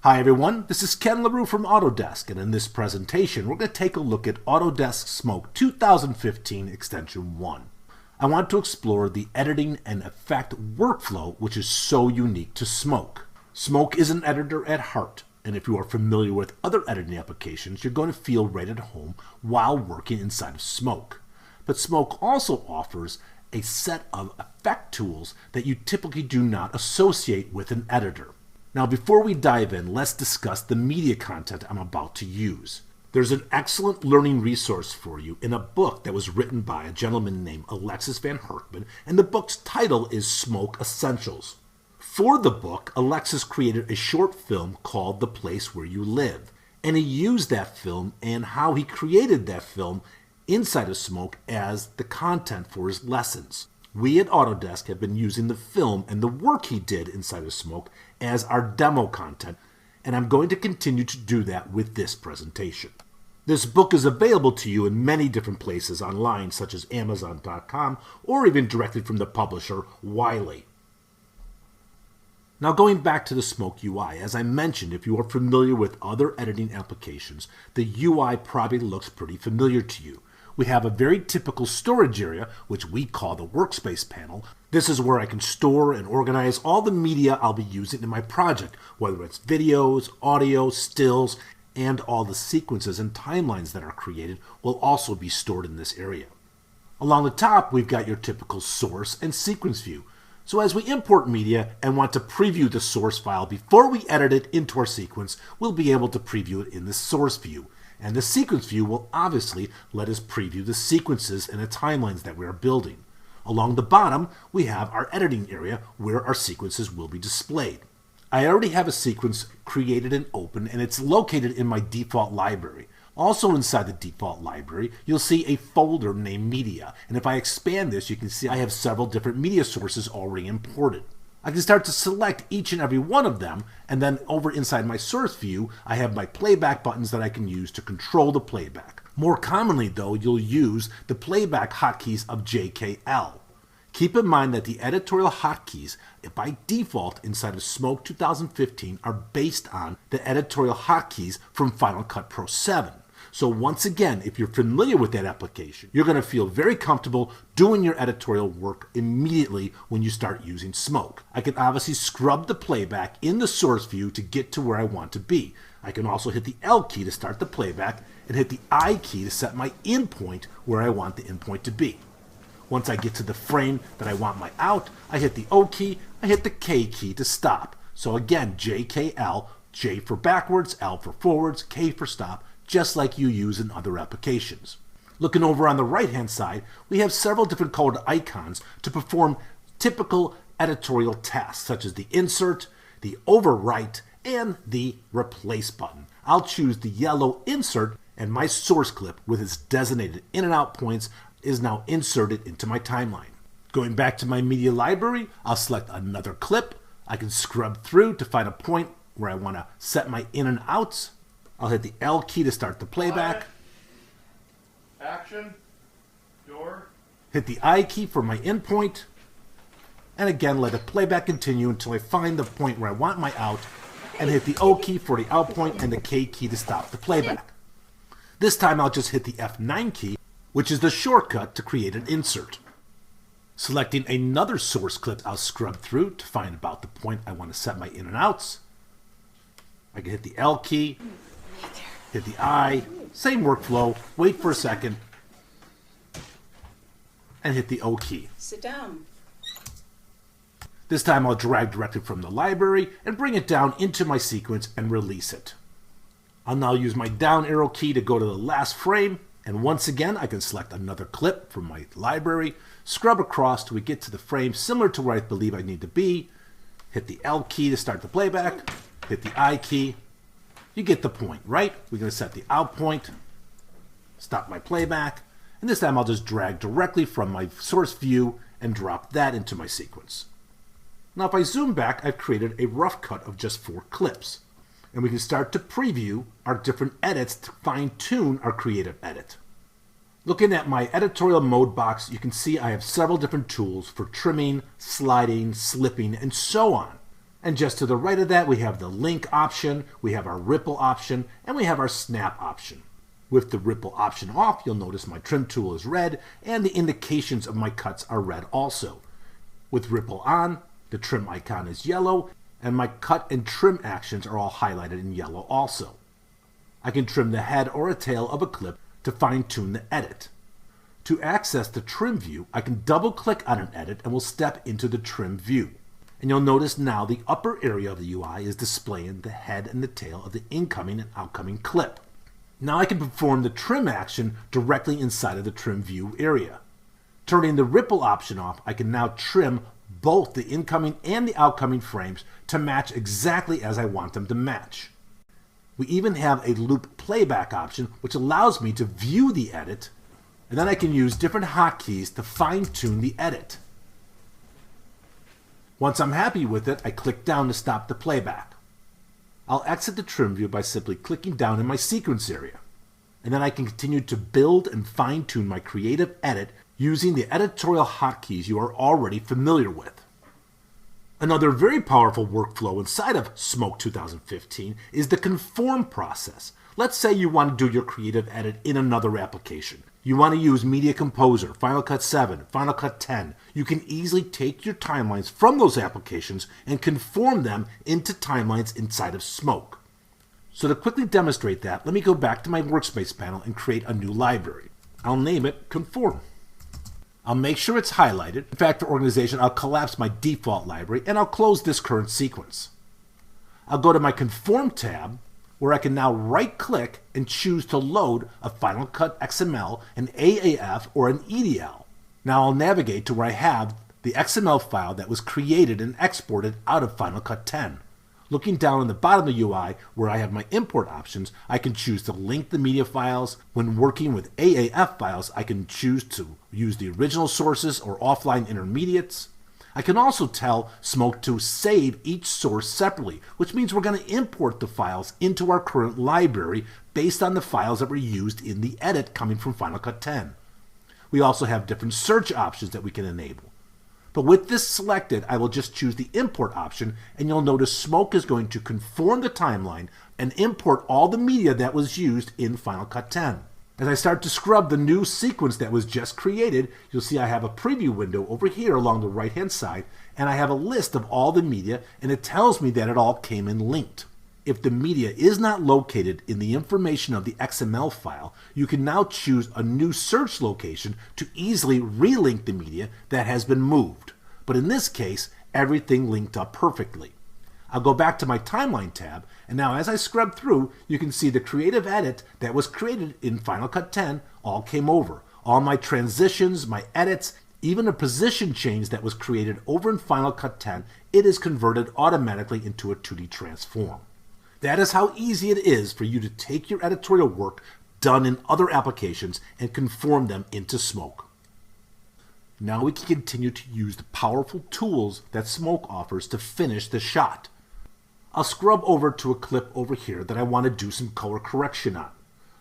Hi everyone, this is Ken LaRue from Autodesk, and in this presentation we're going to take a look at Autodesk Smoke 2015 Extension 1. I want to explore the editing and effect workflow which is so unique to Smoke. Smoke is an editor at heart, and if you are familiar with other editing applications, you're going to feel right at home while working inside of Smoke. But Smoke also offers a set of effect tools that you typically do not associate with an editor. Now, before we dive in, let's discuss the media content I'm about to use. There's an excellent learning resource for you in a book that was written by a gentleman named Alexis Van Herkman, and the book's title is Smoke Essentials. For the book, Alexis created a short film called The Place Where You Live, and he used that film and how he created that film inside of Smoke as the content for his lessons. We at Autodesk have been using the film and the work he did inside of Smoke as our demo content, and I'm going to continue to do that with this presentation. This book is available to you in many different places online, such as Amazon.com, or even directly from the publisher, Wiley. Now, going back to the Smoke UI, as I mentioned, if you are familiar with other editing applications, the UI probably looks pretty familiar to you. We have a very typical storage area, which we call the workspace panel. This is where I can store and organize all the media I'll be using in my project, whether it's videos, audio, stills, and all the sequences and timelines that are created will also be stored in this area. Along the top, we've got your typical source and sequence view. So as we import media and want to preview the source file before we edit it into our sequence, we'll be able to preview it in the source view. And the sequence view will obviously let us preview the sequences and the timelines that we are building. Along the bottom, we have our editing area where our sequences will be displayed. I already have a sequence created and open, and it's located in my default library. Also inside the default library, you'll see a folder named Media. And if I expand this, you can see I have several different media sources already imported. I can start to select each and every one of them, and then over inside my source view, I have my playback buttons that I can use to control the playback. More commonly though, you'll use the playback hotkeys of JKL. Keep in mind that the editorial hotkeys by default inside of Smoke 2015 are based on the editorial hotkeys from Final Cut Pro 7. So once again, if you're familiar with that application, you're going to feel very comfortable doing your editorial work immediately when you start using Smoke. I can obviously scrub the playback in the source view to get to where I want to be. I can also hit the L key to start the playback and hit the I key to set my in point where I want the in point to be. Once I get to the frame that I want my out, I hit the O key, I hit the K key to stop. So again, JKL, J for backwards, L for forwards, K for stop, just like you use in other applications. Looking over on the right hand side, we have several different colored icons to perform typical editorial tasks such as the insert, the overwrite, and the replace button. I'll choose the yellow insert, and my source clip with its designated in and out points is now inserted into my timeline. Going back to my media library, I'll select another clip. I can scrub through to find a point where I want to set my in and outs. I'll hit the L key to start the playback. Action. Door. Hit the I key for my in point. And again, let the playback continue until I find the point where I want my out, and hit the O key for the out point and the K key to stop the playback. This time I'll just hit the F9 key, which is the shortcut to create an insert. Selecting another source clip, I'll scrub through to find about the point I want to set my in and outs. I can hit the L key, hit the I, same workflow, wait for a second, and hit the O key. Sit down. This time I'll drag directly from the library and bring it down into my sequence and release it. I'll now use my down arrow key to go to the last frame, and once again I can select another clip from my library, scrub across till we get to the frame similar to where I believe I need to be, hit the L key to start the playback, hit the I key. You get the point, right? We're going to set the out point, stop my playback, and this time I'll just drag directly from my source view and drop that into my sequence. Now if I zoom back, I've created a rough cut of just 4 clips. And we can start to preview our different edits to fine-tune our creative edit. Looking at my editorial mode box, you can see I have several different tools for trimming, sliding, slipping, and so on. And just to the right of that, we have the link option, we have our ripple option, and we have our snap option. With the ripple option off, you'll notice my trim tool is red, and the indications of my cuts are red also. With ripple on, the trim icon is yellow, and my cut and trim actions are all highlighted in yellow also. I can trim the head or a tail of a clip to fine-tune the edit. To access the trim view, I can double-click on an edit and we'll step into the trim view. And you'll notice now the upper area of the UI is displaying the head and the tail of the incoming and outcoming clip. Now I can perform the trim action directly inside of the trim view area. Turning the ripple option off, I can now trim both the incoming and the outcoming frames to match exactly as I want them to match. We even have a loop playback option, which allows me to view the edit, and then I can use different hotkeys to fine-tune the edit. Once I'm happy with it, I click down to stop the playback. I'll exit the trim view by simply clicking down in my sequence area, and then I can continue to build and fine-tune my creative edit using the editorial hotkeys you are already familiar with. Another very powerful workflow inside of Smoke 2015 is the conform process. Let's say you want to do your creative edit in another application. You want to use Media Composer, Final Cut 7, Final Cut 10. You can easily take your timelines from those applications and conform them into timelines inside of Smoke. So to quickly demonstrate that, let me go back to my Workspace panel and create a new library. I'll name it Conform. I'll make sure it's highlighted. In fact, for organization, I'll collapse my default library and I'll close this current sequence. I'll go to my Conform tab, where I can now right-click and choose to load a Final Cut XML, an AAF, or an EDL. Now I'll navigate to where I have the XML file that was created and exported out of Final Cut 10. Looking down on the bottom of the UI where I have my import options, I can choose to link the media files. When working with AAF files, I can choose to use the original sources or offline intermediates. I can also tell Smoke to save each source separately, which means we're going to import the files into our current library based on the files that were used in the edit coming from Final Cut 10. We also have different search options that we can enable. But with this selected, I will just choose the import option, and you'll notice Smoke is going to conform the timeline and import all the media that was used in Final Cut 10. As I start to scrub the new sequence that was just created, you'll see I have a preview window over here along the right-hand side, and I have a list of all the media, and it tells me that it all came in linked. If the media is not located in the information of the XML file, you can now choose a new search location to easily relink the media that has been moved. But in this case, everything linked up perfectly. I'll go back to my Timeline tab, and now as I scrub through, you can see the creative edit that was created in Final Cut 10 all came over. All my transitions, my edits, even a position change that was created over in Final Cut 10, it is converted automatically into a 2D transform. That is how easy it is for you to take your editorial work done in other applications and conform them into Smoke. Now we can continue to use the powerful tools that Smoke offers to finish the shot. I'll scrub over to a clip over here that I want to do some color correction on.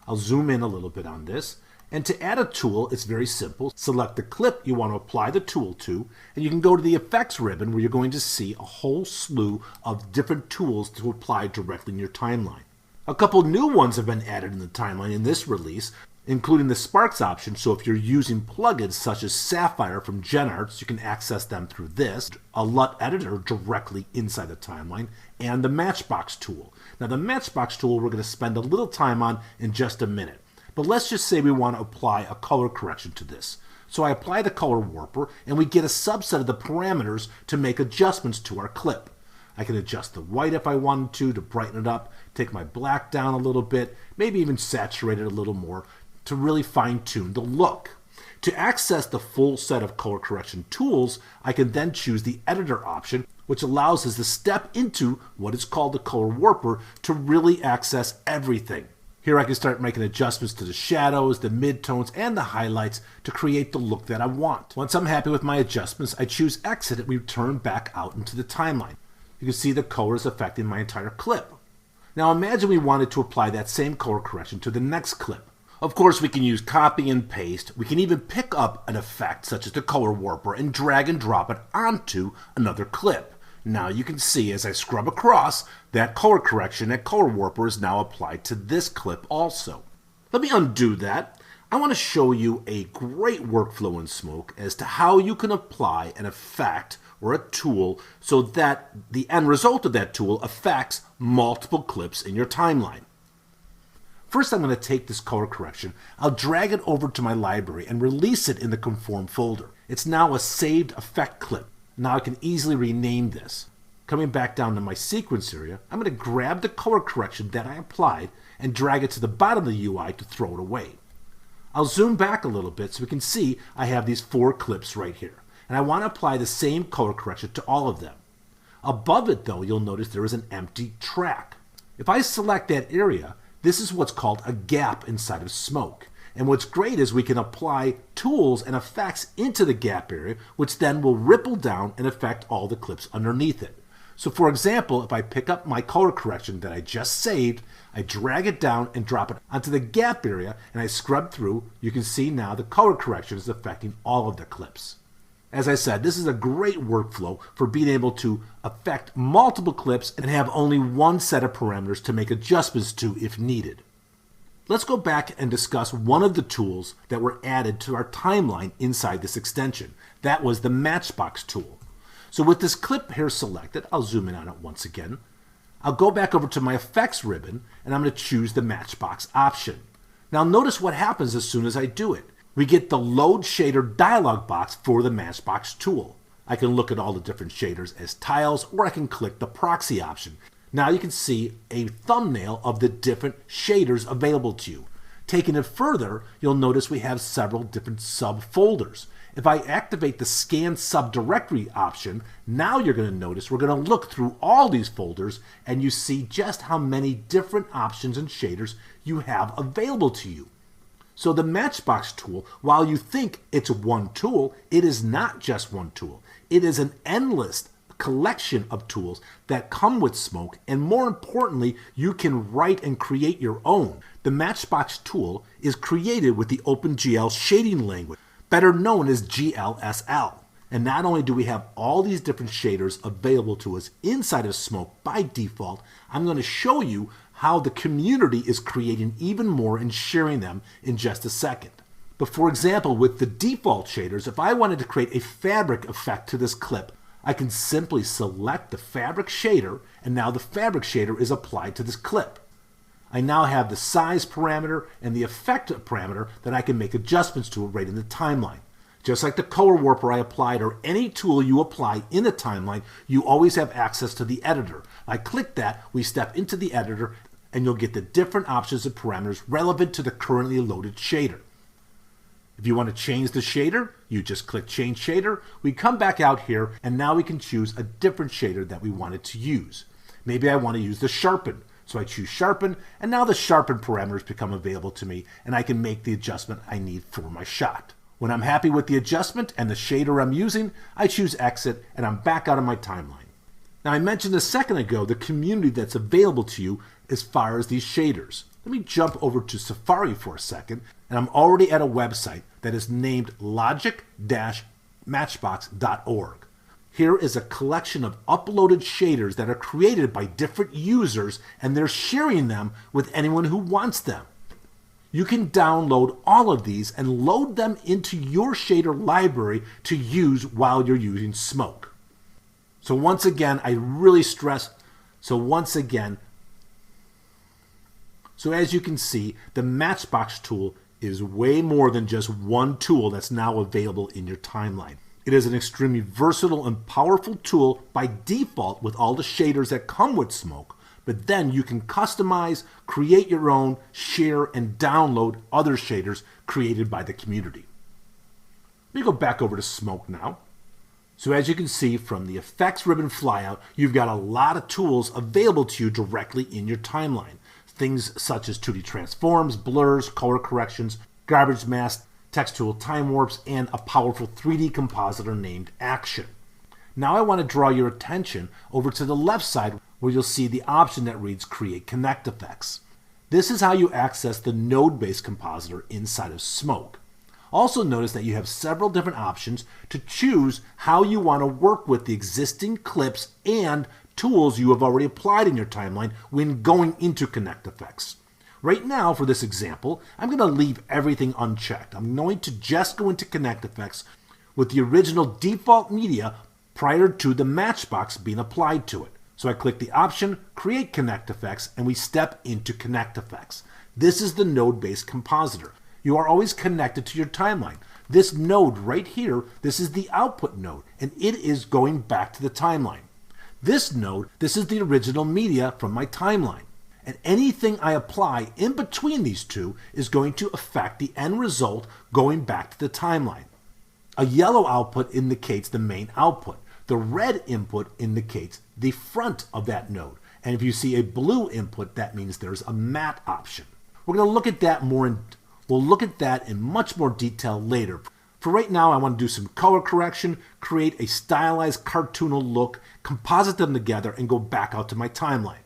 I'll zoom in a little bit on this, and to add a tool, it's very simple. Select the clip you want to apply the tool to, and you can go to the Effects ribbon where you're going to see a whole slew of different tools to apply directly in your timeline. A couple new ones have been added in the timeline in this release, including the Sparks option, so if you're using plugins such as Sapphire from GenArts, you can access them through this, a LUT editor directly inside the timeline, and the Matchbox tool. Now the Matchbox tool we're going to spend a little time on in just a minute. But let's just say we want to apply a color correction to this. So I apply the color warper, and we get a subset of the parameters to make adjustments to our clip. I can adjust the white if I wanted to brighten it up, take my black down a little bit, maybe even saturate it a little more to really fine-tune the look. To access the full set of color correction tools, I can then choose the editor option, which allows us to step into what is called the color warper to really access everything. Here I can start making adjustments to the shadows, the midtones, and the highlights to create the look that I want. Once I'm happy with my adjustments, I choose Exit and return back out into the timeline. You can see the colors affecting my entire clip. Now imagine we wanted to apply that same color correction to the next clip. Of course, we can use copy and paste. We can even pick up an effect such as the color warper and drag and drop it onto another clip. Now you can see as I scrub across, that color correction, that color warper is now applied to this clip also. Let me undo that. I want to show you a great workflow in Smoke as to how you can apply an effect or a tool so that the end result of that tool affects multiple clips in your timeline. First, I'm going to take this color correction, I'll drag it over to my library and release it in the Conform folder. It's now a saved effect clip. Now I can easily rename this. Coming back down to my sequence area, I'm going to grab the color correction that I applied and drag it to the bottom of the UI to throw it away. I'll zoom back a little bit so we can see I have these 4 clips right here. And I want to apply the same color correction to all of them. Above it though, you'll notice there is an empty track. If I select that area, this is what's called a gap inside of Smoke. And what's great is we can apply tools and effects into the gap area, which then will ripple down and affect all the clips underneath it. So for example, if I pick up my color correction that I just saved, I drag it down and drop it onto the gap area, and I scrub through, you can see now the color correction is affecting all of the clips. As I said, this is a great workflow for being able to affect multiple clips and have only one set of parameters to make adjustments to if needed. Let's go back and discuss one of the tools that were added to our timeline inside this extension. That was the Matchbox tool. So with this clip here selected, I'll zoom in on it once again. I'll go back over to my Effects ribbon and I'm going to choose the Matchbox option. Now notice what happens as soon as I do it. We get the Load Shader dialog box for the Matchbox tool. I can look at all the different shaders as tiles, or I can click the proxy option. Now you can see a thumbnail of the different shaders available to you. Taking it further, you'll notice we have several different subfolders. If I activate the Scan Subdirectory option, now you're going to notice we're going to look through all these folders and you see just how many different options and shaders you have available to you. So the Matchbox tool, while you think it's one tool, it is not just one tool. It is an endless collection of tools that come with Smoke, and more importantly, you can write and create your own. The Matchbox tool is created with the OpenGL shading language, better known as GLSL. And not only do we have all these different shaders available to us inside of Smoke by default, I'm going to show you how the community is creating even more and sharing them in just a second. But for example, with the default shaders, if I wanted to create a fabric effect to this clip, I can simply select the fabric shader, and now the fabric shader is applied to this clip. I now have the size parameter and the effect parameter that I can make adjustments to right in the timeline. Just like the color warper I applied or any tool you apply in the timeline, you always have access to the editor. I click that, we step into the editor, and you'll get the different options and parameters relevant to the currently loaded shader. If you want to change the shader, you just click Change Shader. We come back out here, and now we can choose a different shader that we wanted to use. Maybe I want to use the Sharpen. So I choose Sharpen, and now the Sharpen parameters become available to me, and I can make the adjustment I need for my shot. When I'm happy with the adjustment and the shader I'm using, I choose Exit, and I'm back out of my timeline. Now I mentioned a second ago the community that's available to you as far as these shaders. Let me jump over to Safari for a second, and I'm already at a website that is named logic-matchbox.org. Here is a collection of uploaded shaders that are created by different users, and they're sharing them with anyone who wants them. You can download all of these and load them into your shader library to use while you're using Smoke. So once again, I really stress, as you can see, the Matchbox tool is way more than just one tool that's now available in your timeline. It is an extremely versatile and powerful tool by default with all the shaders that come with Smoke, but then you can customize, create your own, share, and download other shaders created by the community. Let me go back over to Smoke now. So as you can see from the Effects ribbon flyout, you've got a lot of tools available to you directly in your timeline. Things such as 2D transforms, blurs, color corrections, garbage mask, text tool time warps, and a powerful 3D compositor named Action. Now I want to draw your attention over to the left side where you'll see the option that reads Create Connect Effects. This is how you access the node-based compositor inside of Smoke. Also notice that you have several different options to choose how you want to work with the existing clips and tools you have already applied in your timeline when going into Connect Effects. Right now, for this example, I'm going to leave everything unchecked. I'm going to just go into Connect Effects with the original default media prior to the Matchbox being applied to it. So I click the option, Create Connect Effects, and we step into Connect Effects. This is the node-based compositor. You are always connected to your timeline. This node right here, this is the output node, and it is going back to the timeline. This node, this is the original media from my timeline. And anything I apply in between these two is going to affect the end result going back to the timeline. A yellow output indicates the main output. The red input indicates the front of that node. And if you see a blue input, that means there's a matte option. We're going to look at that we'll look at that in much more detail later. For right now, I want to do some color correction, create a stylized cartoonal look, composite them together, and go back out to my timeline.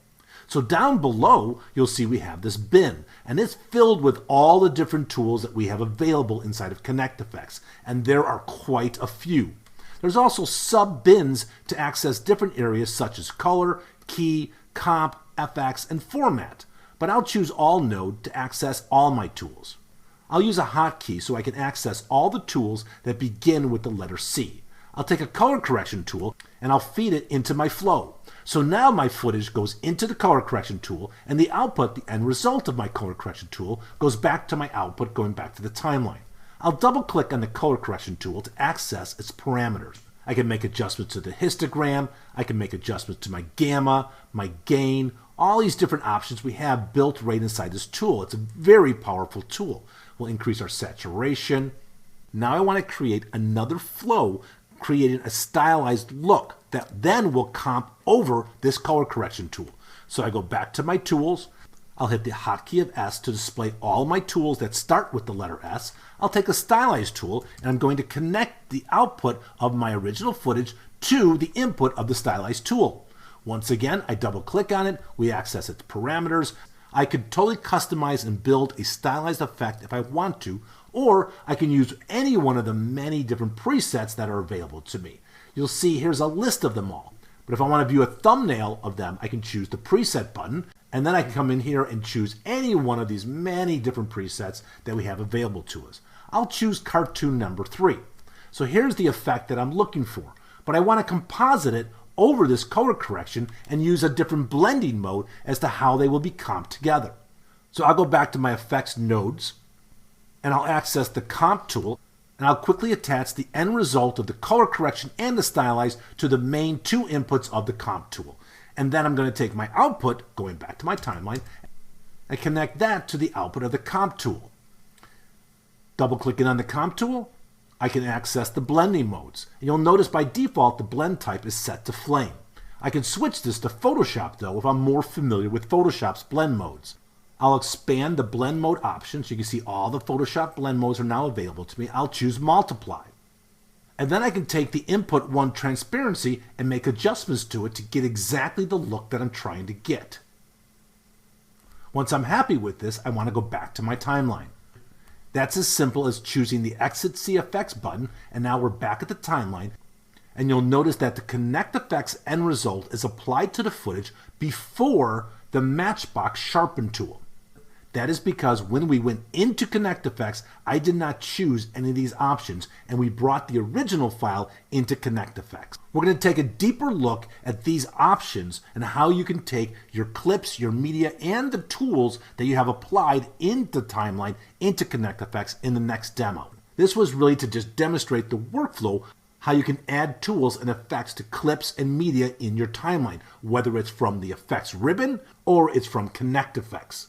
So down below, you'll see we have this bin, and it's filled with all the different tools that we have available inside of Connect Effects, and there are quite a few. There's also sub-bins to access different areas such as color, key, comp, FX, and format, but I'll choose all node to access all my tools. I'll use a hotkey so I can access all the tools that begin with the letter C. I'll take a color correction tool and I'll feed it into my flow. So now my footage goes into the color correction tool, and the output, the end result of my color correction tool, goes back to my output going back to the timeline. I'll double click on the color correction tool to access its parameters. I can make adjustments to the histogram, I can make adjustments to my gamma, my gain, all these different options we have built right inside this tool. It's a very powerful tool. We'll increase our saturation. Now I want to create another flow, creating a stylized look that then will comp over this color correction tool. So I go back to my tools. I'll hit the hotkey of S to display all my tools that start with the letter S. I'll take a stylized tool and I'm going to connect the output of my original footage to the input of the stylized tool. Once again, I double click on it. We access its parameters. I could totally customize and build a stylized effect if I want to, or I can use any one of the many different presets that are available to me. You'll see here's a list of them all. But if I want to view a thumbnail of them, I can choose the preset button, and then I can come in here and choose any one of these many different presets that we have available to us. I'll choose cartoon number 3. So here's the effect that I'm looking for, but I want to composite it over this color correction and use a different blending mode as to how they will be comped together. So I'll go back to my effects nodes, and I'll access the comp tool, and I'll quickly attach the end result of the color correction and the stylize to the main two inputs of the comp tool. And then I'm going to take my output, going back to my timeline, and connect that to the output of the comp tool. Double clicking on the comp tool, I can access the blending modes. And you'll notice by default the blend type is set to flame. I can switch this to Photoshop though if I'm more familiar with Photoshop's blend modes. I'll expand the blend mode option so you can see all the Photoshop blend modes are now available to me. I'll choose multiply. And then I can take the input 1 transparency and make adjustments to it to get exactly the look that I'm trying to get. Once I'm happy with this, I want to go back to my timeline. That's as simple as choosing the Exit CFX button, and now we're back at the timeline, and you'll notice that the Connect Effects end result is applied to the footage before the Matchbox Sharpen tool. That is because when we went into Connect Effects, I did not choose any of these options, and we brought the original file into Connect Effects. We're going to take a deeper look at these options and how you can take your clips, your media, and the tools that you have applied into Timeline into Connect Effects in the next demo. This was really to just demonstrate the workflow, how you can add tools and effects to clips and media in your timeline, whether it's from the effects ribbon or it's from Connect Effects.